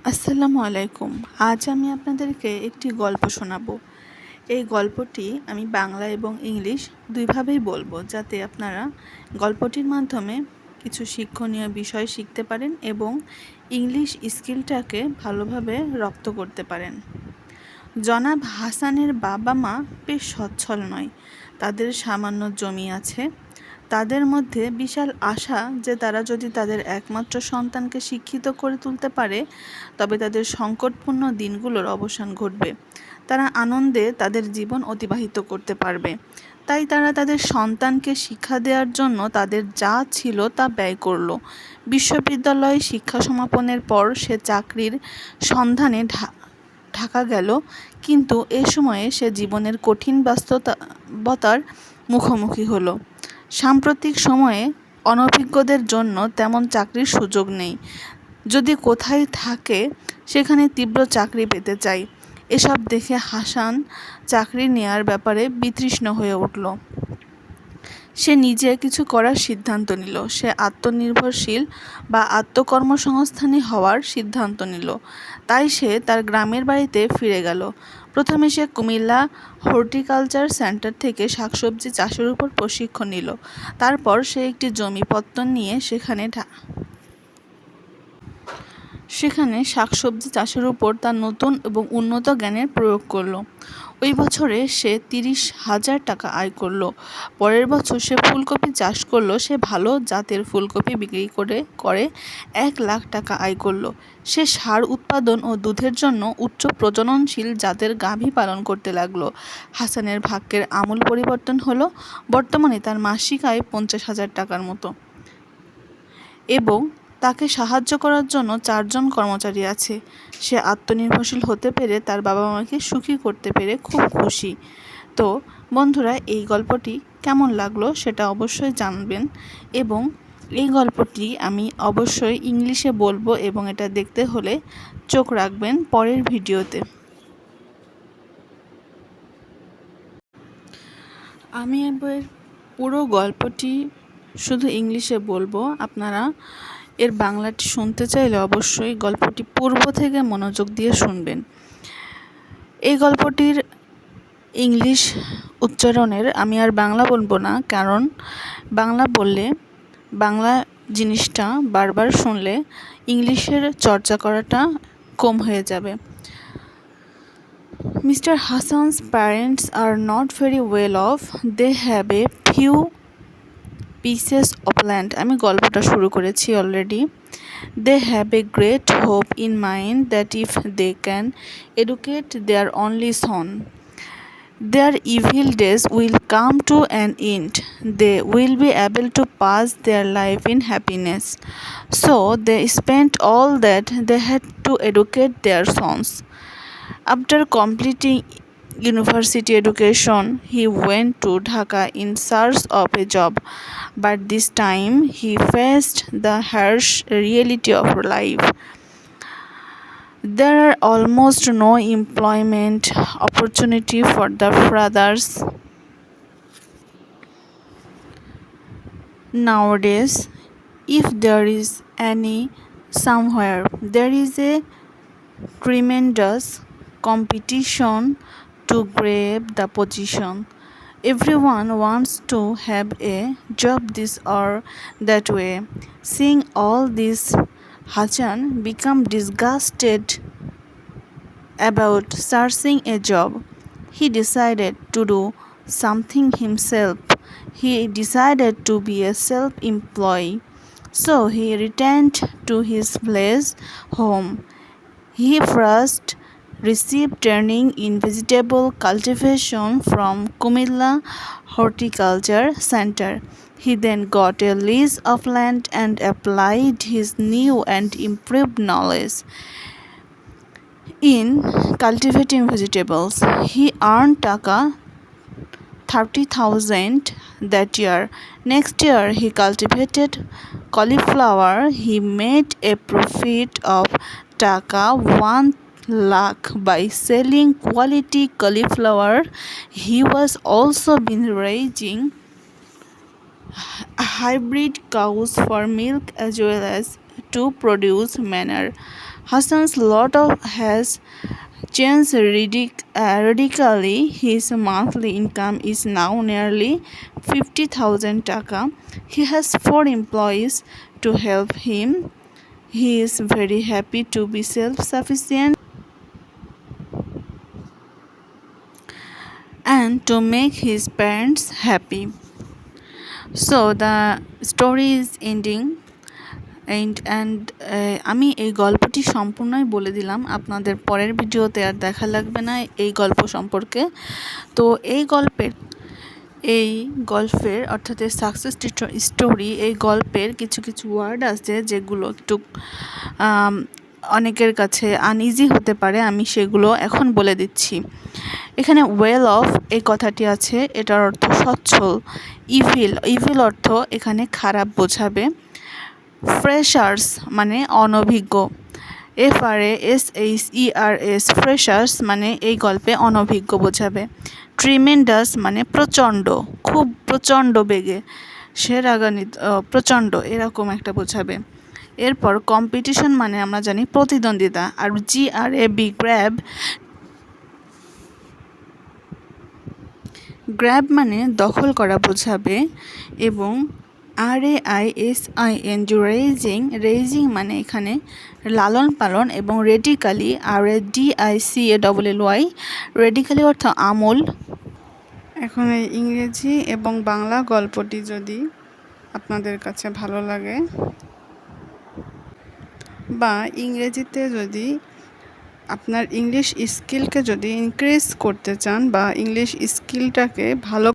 আসসালামু আলাইকুম। আজ আমি আপনাদেরকে একটি গল্প শোনাবো। এই গল্পটি আমি বাংলা এবং ইংলিশ দুইভাবেই বলবো, যাতে আপনারা গল্পটির মাধ্যমে কিছু শিক্ষণীয় বিষয় শিখতে পারেন এবং ইংলিশ স্কিলটাকে ভালোভাবে রপ্ত করতে পারেন। জনাব হাসানের বাবা মা বেশ সচ্ছল নয়। তাদের সামান্য জমি আছে। তাদের মধ্যে বিশাল আশা যে তারা যদি তাদের একমাত্র সন্তানকে শিক্ষিত করে তুলতে পারে, তবে তাদের সংকটপূর্ণ দিনগুলোর অবসান ঘটবে। তারা আনন্দে তাদের জীবন অতিবাহিত করতে পারবে। তাই তারা তাদের সন্তানকে শিক্ষা দেওয়ার জন্য তাদের যা ছিল তা ব্যয় করল। বিশ্ববিদ্যালয়ে শিক্ষা সমাপনের পর সে চাকরির সন্ধানে ঢাকা গেল, কিন্তু এ সময়ে সে জীবনের কঠিন বাস্তবতার মুখোমুখি হলো। সাম্প্রতিক সময়ে অনভিজ্ঞদের জন্য তেমন চাকরির সুযোগ নেই। যদি কোথায় থাকে, সেখানে তীব্র চাকরি পেতে চায়। এসব দেখে হাসান চাকরি নেয়ার ব্যাপারে বিতৃষ্ণ হয়ে উঠল। সে নিজে কিছু করার সিদ্ধান্ত নিল। সে আত্মনির্ভরশীল বা আত্মকর্মসংস্থানী হওয়ার সিদ্ধান্ত নিল। তাই সে তার গ্রামের বাড়িতে ফিরে গেল। প্রথমে সে কুমিল্লা হর্টিকালচার সেন্টার থেকে শাকসবজি চাষের উপর প্রশিক্ষণ নিল। তারপর সে একটি জমি পত্তন নিয়ে সেখানে শাকসবজি চাষের উপর তার নতুন এবং উন্নত জ্ঞানের প্রয়োগ করল। ওই বছরে সে 30,000 টাকা আয় করল। পরের বছর সে ফুলকপি চাষ করল। সে ভালো জাতের ফুলকপি বিক্রি করে 1 লাখ টাকা আয় করল। সে ষাঁড় উৎপাদন ও দুধের জন্য উচ্চ প্রজননশীল জাতের গাভী পালন করতে লাগলো। হাসানের ভাগ্যের আমূল পরিবর্তন হলো। বর্তমানে তার মাসিক আয় 50,000 টাকার মতো এবং তাকে সাহায্য করার জন্য 4 জন কর্মচারী আছে। সে আত্মনির্ভরশীল হতে পেরে তার বাবা মাকে সুখী করতে পেরে খুব খুশি। তো বন্ধুরা, এই গল্পটি কেমন লাগলো সেটা অবশ্যই জানবেন, এবং এই গল্পটি আমি অবশ্যই ইংলিশে বলবো, এবং এটা দেখতে হলে চোখ রাখবেন পরের ভিডিওতে। আমি এবার পুরো গল্পটি শুধু ইংলিশে বলবো। আপনারা এর বাংলাটি শুনতে চাইলে অবশ্যই গল্পটি পূর্ব থেকে মনোযোগ দিয়ে শুনবেন। এই গল্পটির ইংলিশ উচ্চারণের আমি আর বাংলা বলবো না, কারণ বাংলা বললে, বাংলা জিনিসটা বারবার শুনলে ইংলিশের চর্চা করাটা কম হয়ে যাবে। Mr. Hassan's parents are not very well off. They have a few pieces of land. আমি গল্পটা শুরু করেছি already. They have a great hope in mind that if they can educate their only son, their evil days will come to an end. They will be able to pass their life in happiness. So they spent all that they had to educate their sons. After completing university education, he went to Dhaka in search of a job, but this time he faced the harsh reality of life. There are almost no employment opportunity for the brothers nowadays. If there is any somewhere, there is a tremendous competition to grab the position. Everyone wants to have a job this or that way. Seeing all this, Hassan became disgusted about searching a job. He decided to do something himself. He decided to be a self-employed. So he returned to his place home. He first received training in vegetable cultivation from Kumilla Horticulture Center. He then got a lease of land and applied his new and improved knowledge in cultivating vegetables. He earned Taka 30,000 that year. Next year he cultivated cauliflower. He made a profit of Taka 1 lakh by selling quality cauliflower. He was also been raising hybrid cows for milk as well as to produce manure. Hassan's lot of has changed radically. His monthly income is now nearly 50,000 taka. He has 4 employees to help him. He is very happy to be self-sufficient and to make his parents happy. So the story is ending. আমি এই গল্পটি সম্পূর্ণই বলে দিলাম, আপনাদের পরের ভিডিওতে আর দেখা লাগবে না এই গল্প সম্পর্কে। তো এই গল্পের অর্থাৎ এই সাকসেস স্টোরি, এই গল্পের কিছু কিছু ওয়ার্ড আছে যেগুলো একটু অনেকের কাছে আনইজি হতে পারে, আমি সেগুলো এখন বলে দিচ্ছি। এখানে ওয়েল অফ এই কথাটি আছে, এটার অর্থ সচ্ছল। ইভিল অর্থ এখানে খারাপ বোঝাবে। ফ্রেশার্স মানে অনভিজ্ঞ। FRASHERS ফ্রেশার্স মানে এই গল্পে অনভিজ্ঞ বোঝাবে। ট্রিমেন্ডাস মানে প্রচণ্ড, খুব প্রচণ্ড বেগে, সে রাগান্বিত, প্রচণ্ড এরকম একটা বোঝাবে। এরপর কম্পিটিশন মানে আমরা জানি প্রতিদ্বন্দ্বিতা। আর GRAB গ্র্যাব মানে দখল করা বোঝাবে। এবং RAISING রেইজিং মানে এখানে লালন পালন। এবং রেডিক্যালি RADICALLY রেডিক্যালি অর্থ আমূল। এখন এই ইংরেজি এবং বাংলা গল্পটি যদি আপনাদের কাছে ভালো লাগে বা ইংরেজিতে যদি আপনার ইংলিশ স্কিলকে যদি ইনক্রিজ করতে চান বা ইংলিশ স্কিলটাকে ভালো